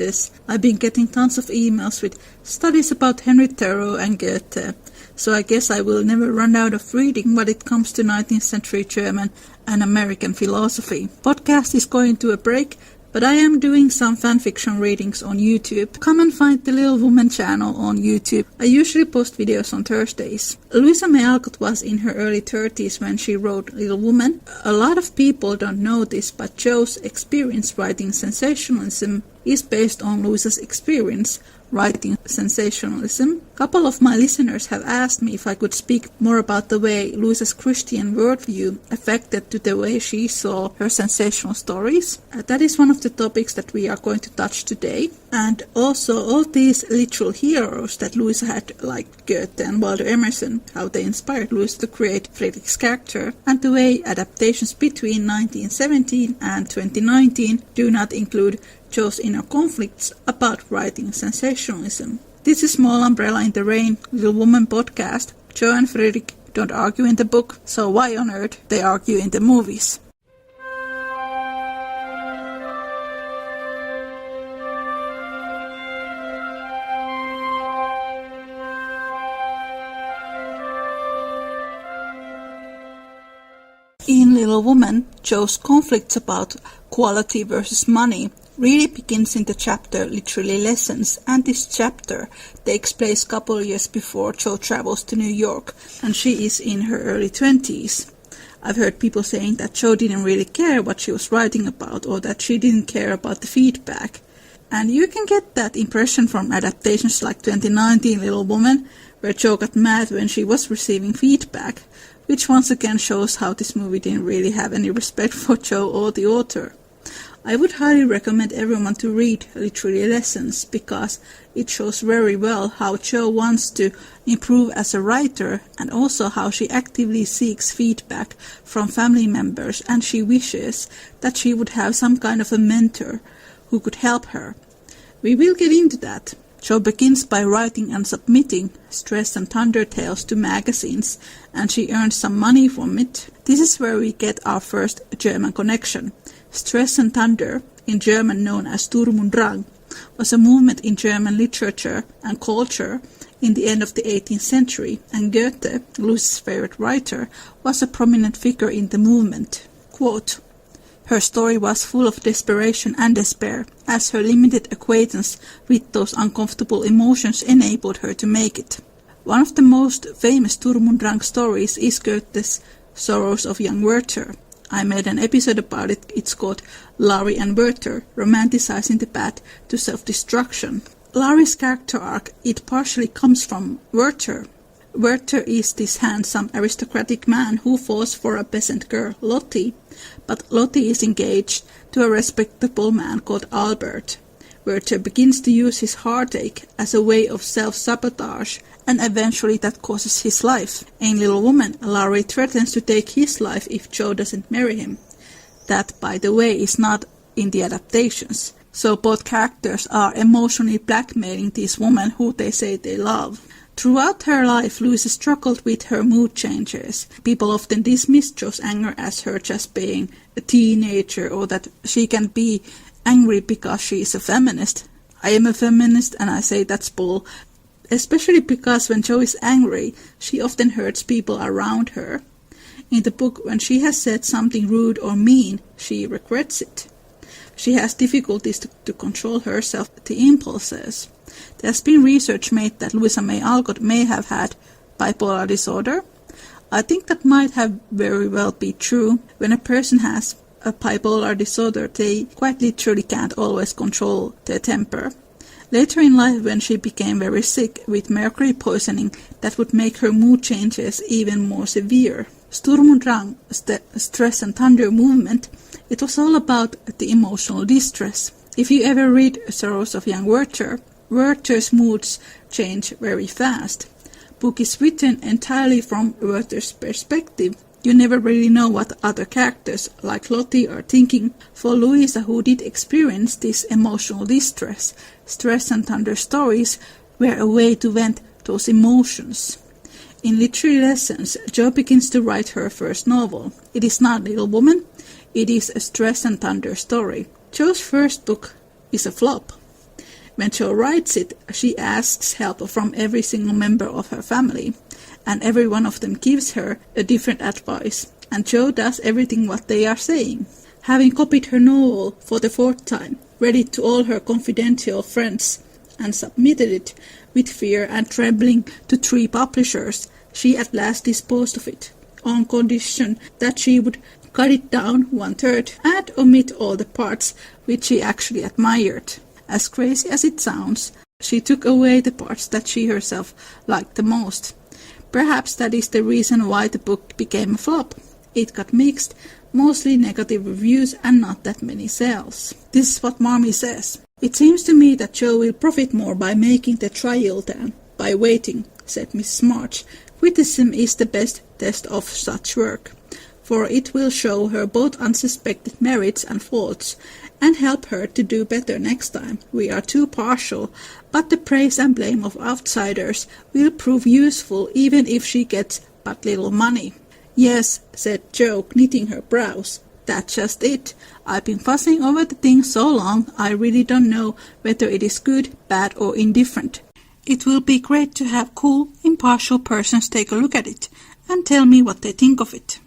this. I've been getting tons of emails with studies about Henry Thoreau and Goethe, so I guess I will never run out of reading when it comes to 19th century German and American philosophy. Podcast is going to a break, but I am doing some fanfiction readings on YouTube. Come and find the Little Woman channel on YouTube. I usually post videos on Thursdays. Louisa May Alcott was in her early 30s when she wrote Little Woman. A lot of people don't know this, but Jo's experience writing sensationalism is based on Louisa's experience writing sensationalism. A couple of my listeners have asked me if I could speak more about the way Louisa's Christian worldview affected to the way she saw her sensational stories. That is one of the topics that we are going to touch today. And also all these literal heroes that Louisa had, like Goethe and Walter Emerson, how they inspired Louisa to create Friedrich's character, and the way adaptations between 1917 and 2019 do not include Jo's inner conflicts about writing sensationalism. This is Small Umbrella in the Rain, Little Woman podcast. Jo and Friedrich don't argue in the book, so why on earth they argue in the movies? In Little Woman, Jo's conflicts about quality versus money really begins in the chapter Literally Lessons, and this chapter takes place a couple years before Jo travels to New York, and she is in her early 20s. I've heard people saying that Jo didn't really care what she was writing about, or that she didn't care about the feedback. And you can get that impression from adaptations like 2019 Little Woman, where Jo got mad when she was receiving feedback, which once again shows how this movie didn't really have any respect for Jo or the author. I would highly recommend everyone to read Literary Lessons because it shows very well how Jo wants to improve as a writer and also how she actively seeks feedback from family members, and she wishes that she would have some kind of a mentor who could help her. We will get into that. Jo begins by writing and submitting Stress and Thunder tales to magazines, and she earns some money from it. This is where we get our first German connection. Stress and Thunder, in German known as Sturm und Drang, was a movement in German literature and culture in the end of the 18th century, and Goethe, Louisa's favorite writer, was a prominent figure in the movement. Quote, "Her story was full of desperation and despair, as her limited acquaintance with those uncomfortable emotions enabled her to make it." One of the most famous Sturm und Drang stories is Goethe's Sorrows of Young Werther. I made an episode about it. It's called Laurie and Werther, romanticizing the path to self-destruction. Laurie's character arc, it partially comes from Werther. Werther is this handsome aristocratic man who falls for a peasant girl, Lottie, but Lottie is engaged to a respectable man called Albert. Werther begins to use his heartache as a way of self-sabotage, and eventually that causes his life. In Little Woman, Laurie threatens to take his life if Jo doesn't marry him. That, by the way, is not in the adaptations. So both characters are emotionally blackmailing this woman who they say they love. Throughout her life, Louisa struggled with her mood changes. People often dismiss Jo's anger as her just being a teenager, or that she can be angry because she is a feminist. I am a feminist and I say that's bull. Especially because when Jo is angry, she often hurts people around her. In the book, when she has said something rude or mean, she regrets it. She has difficulties to control herself, the impulses. There has been research made that Louisa May Alcott may have had bipolar disorder. I think that might have very well be true. When a person has a bipolar disorder, they quite literally can't always control their temper. Later in life, when she became very sick with mercury poisoning, that would make her mood changes even more severe. Sturm und Drang, Stress and Thunder movement, it was all about the emotional distress. If you ever read Sorrows of Young Werther, Werther's moods change very fast. Book is written entirely from Werther's perspective. You never really know what other characters, like Lottie, are thinking. For Louisa, who did experience this emotional distress, Stress and Thunder stories were a way to vent those emotions. In Literary Lessons, Jo begins to write her first novel. It is not Little Woman, it is a Stress and Thunder story. Jo's first book is a flop. When Jo writes it, she asks help from every single member of her family, and every one of them gives her a different advice, and Jo does everything what they are saying. Having copied her novel for the 4th time, read it to all her confidential friends, and submitted it with fear and trembling to 3 publishers, she at last disposed of it, on condition that she would cut it down 1/3 and omit all the parts which she actually admired. As crazy as it sounds, she took away the parts that she herself liked the most. Perhaps that is the reason why the book became a flop. It got mixed, mostly negative reviews and not that many sales. This is what Mommy says. It seems to me that Jo will profit more by making the trial than by waiting, said Mrs. March. Criticism is the best test of such work, for it will show her both unsuspected merits and faults, and help her to do better next time. We are too partial, but the praise and blame of outsiders will prove useful even if she gets but little money. Yes, said Jo, knitting her brows. That's just it. I've been fussing over the thing so long, I really don't know whether it is good, bad or indifferent. It will be great to have cool, impartial persons take a look at it and tell me what they think of it.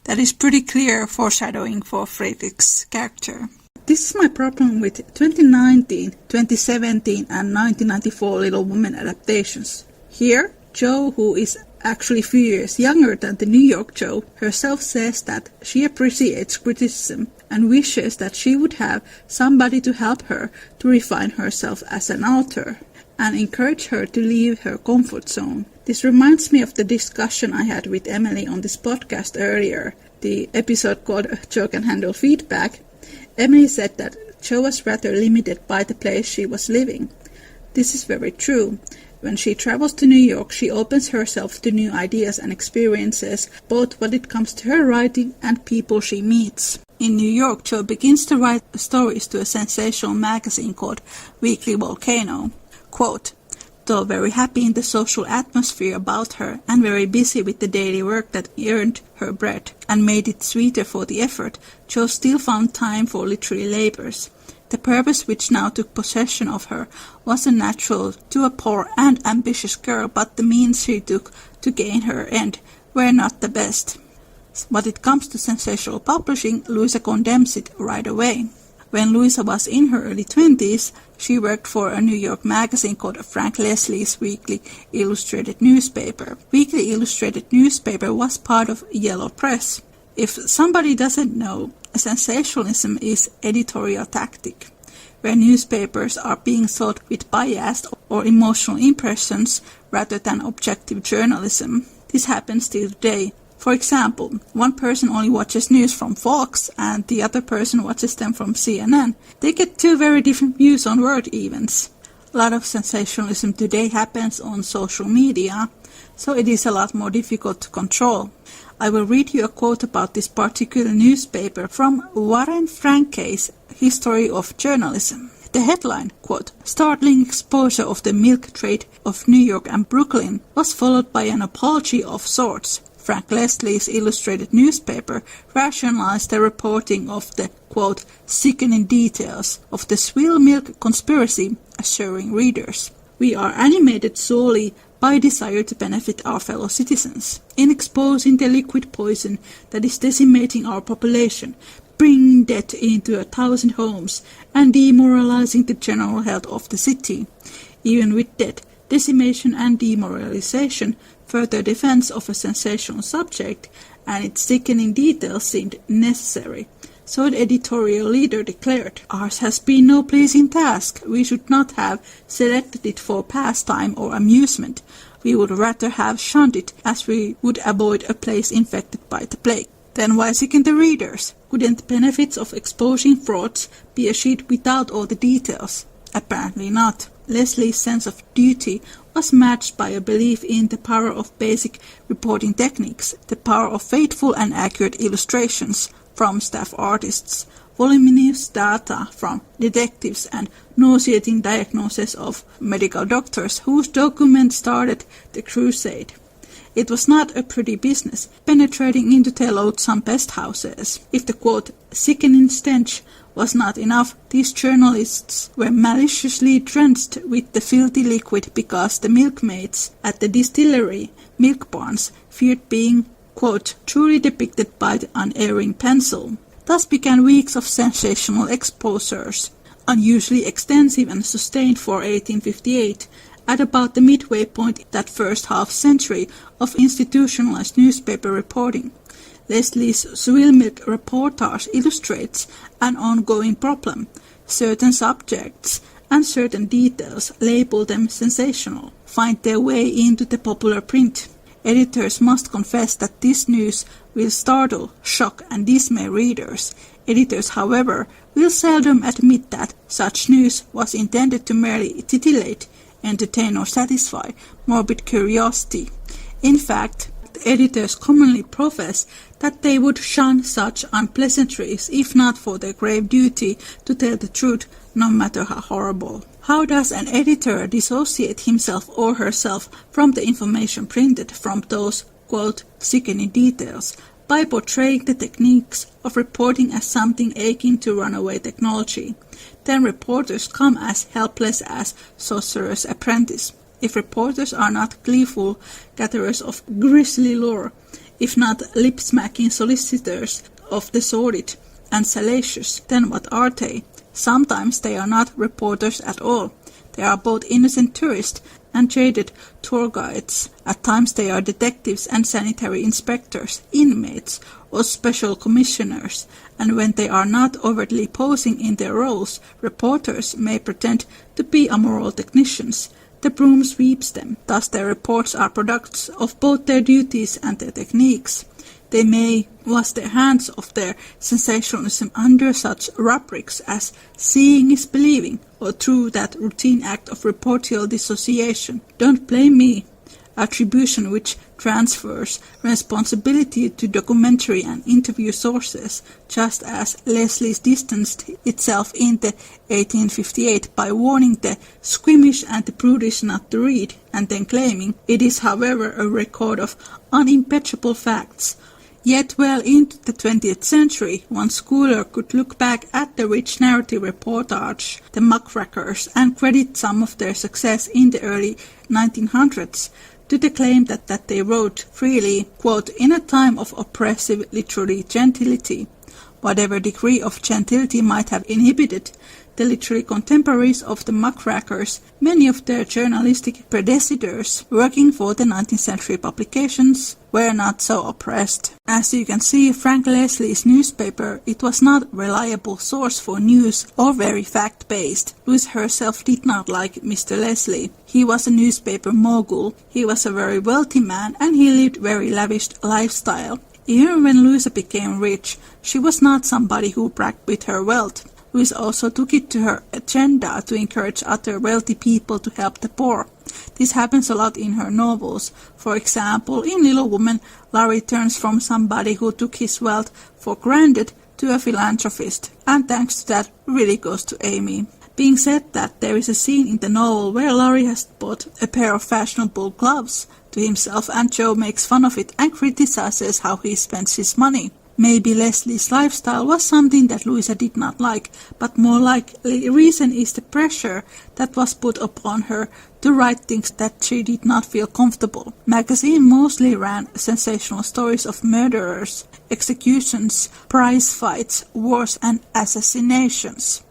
That is pretty clear foreshadowing for Friedrich's character. This is my problem with 2019, 2017 and 1994 Little Women adaptations. Here, Jo, who is actually few years younger than the New York Jo, herself says that she appreciates criticism and wishes that she would have somebody to help her to refine herself as an author and encourage her to leave her comfort zone. This reminds me of the discussion I had with Emily on this podcast earlier, the episode called Jo Can Handle Feedback. Emily said that Jo was rather limited by the place she was living. This is very true. When she travels to New York, she opens herself to new ideas and experiences, both when it comes to her writing and people she meets. In New York, Jo begins to write stories to a sensational magazine called Weekly Volcano. Quote, though very happy in the social atmosphere about her and very busy with the daily work that earned her bread and made it sweeter for the effort, Jo still found time for literary labors. The purpose which now took possession of her wasn't natural to a poor and ambitious girl, but the means she took to gain her end were not the best. When it comes to sensational publishing, Louisa condemns it right away. When Louisa was in her early 20s, she worked for a New York magazine called Frank Leslie's Weekly Illustrated Newspaper. Weekly Illustrated Newspaper was part of Yellow Press. If somebody doesn't know, sensationalism is editorial tactic, where newspapers are being sold with biased or emotional impressions rather than objective journalism. This happens still today. For example, one person only watches news from Fox and the other person watches them from CNN. They get 2 very different views on world events. A lot of sensationalism today happens on social media, so it is a lot more difficult to control. I will read you a quote about this particular newspaper from Warren Frankey's History of Journalism. The headline, quote, startling exposure of the milk trade of New York and Brooklyn was followed by an apology of sorts. Frank Leslie's Illustrated Newspaper rationalized the reporting of the, quote, sickening details of the swill milk conspiracy, assuring readers. We are animated solely by desire to benefit our fellow citizens, in exposing the liquid poison that is decimating our population, bringing death into 1,000 homes, and demoralizing the general health of the city. Even with death, decimation and demoralization, further defense of a sensational subject and its sickening details seemed necessary. So the editorial leader declared, ours has been no pleasing task. We should not have selected it for pastime or amusement. We would rather have shunned it, as we would avoid a place infected by the plague. Then why sicken the readers? Couldn't the benefits of exposing frauds be achieved without all the details? Apparently not. Leslie's sense of duty was matched by a belief in the power of basic reporting techniques, the power of faithful and accurate illustrations from staff artists, voluminous data from detectives, and nauseating diagnoses of medical doctors whose documents started the crusade. It was not a pretty business, penetrating into their loathsome pest houses. If the quote, sickening stench was not enough, these journalists were maliciously drenched with the filthy liquid because the milkmaids at the distillery milk barns feared being, quote, truly depicted by the unerring pencil. Thus began weeks of sensational exposures, unusually extensive and sustained for 1858, at about the midway point in that first half-century of institutionalized newspaper reporting. Leslie's swill milk reportage illustrates an ongoing problem. Certain subjects and certain details, label them sensational, find their way into the popular print. Editors must confess that this news will startle, shock and dismay readers. Editors, however, will seldom admit that such news was intended to merely titillate, entertain or satisfy morbid curiosity. In fact, editors commonly profess that they would shun such unpleasantries if not for their grave duty to tell the truth, no matter how horrible. How does an editor dissociate himself or herself from the information printed from those, quote, sickening details? By portraying the techniques of reporting as something akin to runaway technology. Then reporters come as helpless as sorcerer's apprentice. If reporters are not gleeful gatherers of grisly lore, if not lip-smacking solicitors of the sordid and salacious, then what are they? Sometimes they are not reporters at all. They are both innocent tourists and jaded tour guides. At times they are detectives and sanitary inspectors, inmates, or special commissioners, and when they are not overtly posing in their roles, reporters may pretend to be amoral technicians. The broom sweeps them. Thus their reports are products of both their duties and their techniques. They may wash their hands of their sensationalism under such rubrics as seeing is believing, or through that routine act of reportorial dissociation. Don't blame me. Attribution which transfers responsibility to documentary and interview sources, just as Leslie's distanced itself in the 1858 by warning the squeamish and the prudish not to read, and then claiming it is however a record of unimpeachable facts. Yet well into the 20th century, one schooler could look back at the rich narrative reportage, the muckrackers, and credit some of their success in the early 1900s to the claim that they wrote freely, quote, in a time of oppressive literary gentility. Whatever degree of gentility might have inhibited the literary contemporaries of the muckrackers, many of their journalistic predecessors working for the 19th century publications were not so oppressed. As you can see, Frank Leslie's newspaper, it was not a reliable source for news or very fact-based. Louise herself did not like Mr. Leslie. He was a newspaper mogul, he was a very wealthy man, and he lived a very lavish lifestyle. Even when Louisa became rich, she was not somebody who bragged with her wealth. Louisa also took it to her agenda to encourage other wealthy people to help the poor. This happens a lot in her novels. For example, in Little Woman, Laurie turns from somebody who took his wealth for granted to a philanthropist, and thanks to that really goes to Amy. Being said that, there is a scene in the novel where Laurie has bought a pair of fashionable gloves to himself, and Joe makes fun of it and criticizes how he spends his money. Maybe Leslie's lifestyle was something that Louisa did not like, but more likely the reason is the pressure that was put upon her to write things that she did not feel comfortable. Magazine mostly ran sensational stories of murderers, executions, prize fights, wars and assassinations.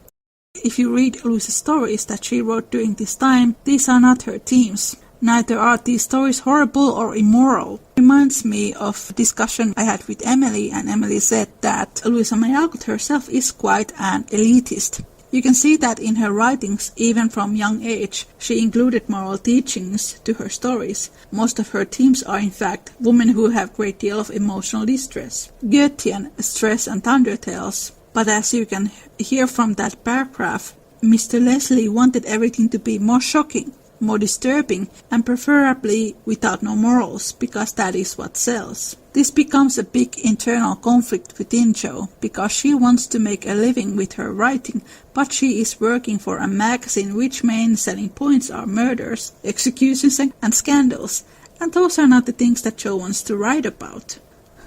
If you read Louisa's stories that she wrote during this time, these are not her themes. Neither are these stories horrible or immoral. It reminds me of a discussion I had with Emily, and Emily said that Louisa May Alcott herself is quite an elitist. You can see that in her writings, even from young age, she included moral teachings to her stories. Most of her themes are in fact women who have a great deal of emotional distress. Goethean stress and thunder tales. But as you can hear from that paragraph, Mr. Leslie wanted everything to be more shocking, more disturbing, and preferably without no morals, because that is what sells. This becomes a big internal conflict within Jo, because she wants to make a living with her writing, but she is working for a magazine which main selling points are murders, executions and scandals, And those are not the things that Jo wants to write about.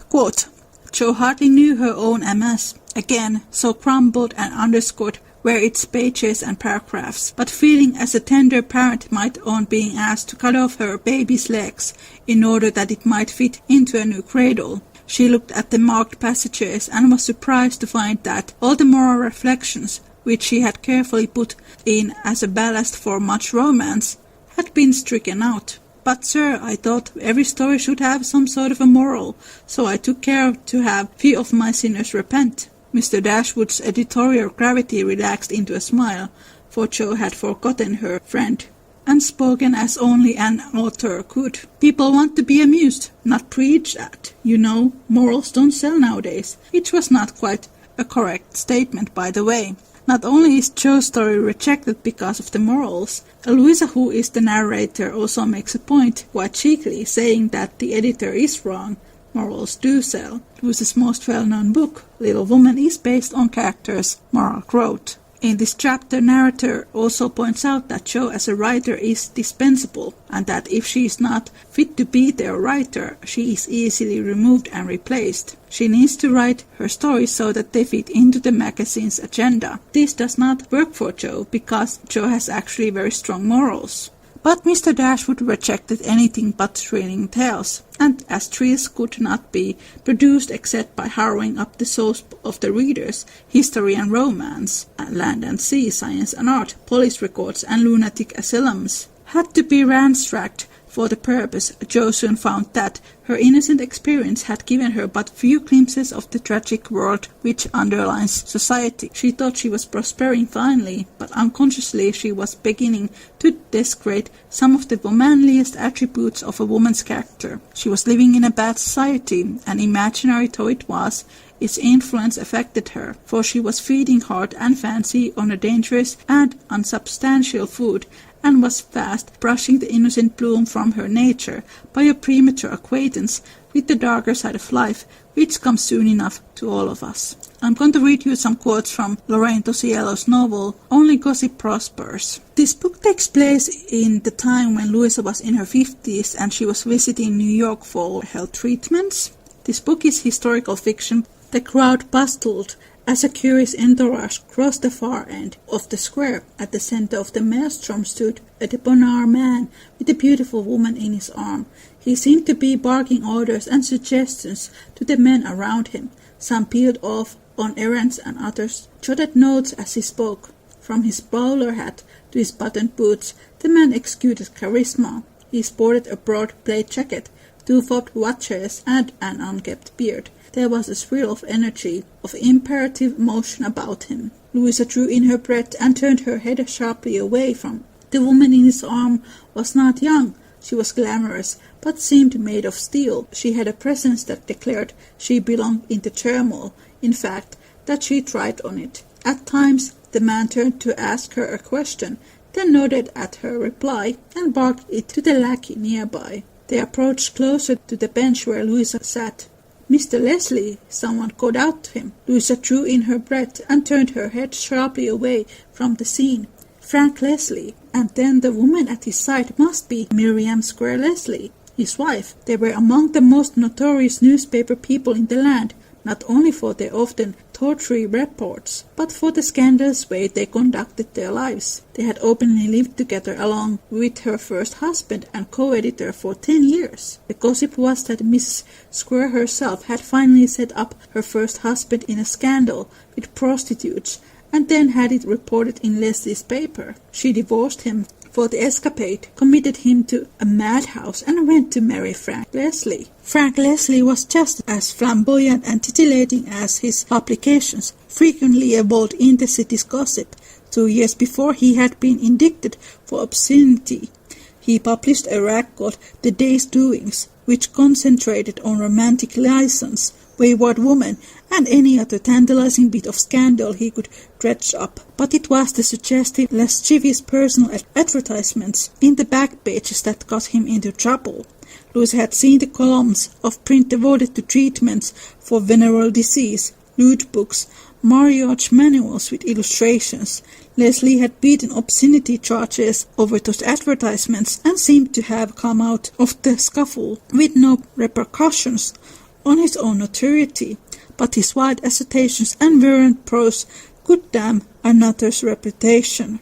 Quote, Jo hardly knew her own MS. Again, so crumbled and underscored were its pages and paragraphs, but feeling as a tender parent might on being asked to cut off her baby's legs in order that it might fit into a new cradle. She looked at the marked passages and was surprised to find that all the moral reflections, which she had carefully put in as a ballast for much romance, had been stricken out. But, sir, I thought every story should have some sort of a moral, so I took care to have few of my sinners repent. Mr. Dashwood's editorial gravity relaxed into a smile, for Jo had forgotten her friend, and spoken as only an author could. People want to be amused, not preached at. You know, morals don't sell nowadays, which was not quite a correct statement, by the way. Not only is Jo's story rejected because of the morals, Louisa, who is the narrator, also makes a point, quite cheekily, saying that the editor is wrong. Morals do sell. Louisa's most well-known book, Little Woman, is based on characters' moral growth. In this chapter, narrator also points out that Jo as a writer is dispensable, and that if she is not fit to be their writer, she is easily removed and replaced. She needs to write her stories so that they fit into the magazine's agenda. This does not work for Jo, because Jo has actually very strong morals. But Mr. Dashwood rejected anything but thrilling tales, and as thrills could not be produced except by harrowing up the souls of the readers, history and romance, land and sea, science and art, police records and lunatic asylums had to be ransacked. For the purpose, Jo soon found that her innocent experience had given her but few glimpses of the tragic world which underlies society. She thought she was prospering finely, but unconsciously she was beginning to desecrate some of the manliest attributes of a woman's character. She was living in a bad society, and imaginary though it was, its influence affected her, for she was feeding heart and fancy on a dangerous and unsubstantial food, and was fast brushing the innocent bloom from her nature by a premature acquaintance with the darker side of life, which comes soon enough to all of us. I'm going to read you some quotes from Lorraine Tosiello's novel, Only Gossip Prospers. This book takes place in the time when Louisa was in her 50s and she was visiting New York for health treatments. This book is historical fiction. The crowd bustled as a curious entourage crossed the far end of the square. At the center of the maelstrom stood a debonair man with a beautiful woman in his arm. He seemed to be barking orders and suggestions to the men around him. Some peeled off on errands and others jotted notes as he spoke. From his bowler hat to his buttoned boots, the man exuded charisma. He sported a broad plaid jacket, 2 fobbed watches and an unkempt beard. There was a thrill of energy, of imperative motion about him. Louisa drew in her breath and turned her head sharply away from. The woman in his arm was not young. She was glamorous, but seemed made of steel. She had a presence that declared she belonged in the turmoil, in fact, that she thrived on it. At times the man turned to ask her a question, then nodded at her reply and barked it to the lackey nearby. They approached closer to the bench where Louisa sat. "Mr. Leslie," someone called out to him. Louisa drew in her breath and turned her head sharply away from the scene. Frank Leslie, and then the woman at his side must be Miriam Square Leslie, his wife. They were among the most notorious newspaper people in the land, not only for their often tawdry reports, but for the scandalous way they conducted their lives. They had openly lived together along with her first husband and co-editor for 10 years. The gossip was that Mrs. Square herself had finally set up her first husband in a scandal with prostitutes, and then had it reported in Leslie's paper. She divorced him for the escapade, committed him to a madhouse, and went to marry Frank Leslie. Frank Leslie was just as flamboyant and titillating as his publications, frequently evolved in the city's gossip. 2 years before he had been indicted for obscenity. He published a rag called The Day's Doings, which concentrated on romantic license, wayward woman, and any other tantalizing bit of scandal he could dredge up. But it was the suggestive, lascivious personal advertisements in the back pages that got him into trouble. Louisa had seen the columns of print devoted to treatments for venereal disease, lewd books, mariage manuals with illustrations. Leslie had beaten obscenity charges over those advertisements and seemed to have come out of the scuffle with no repercussions on his own notoriety, but his wild assertions and virulent prose could damn another's reputation.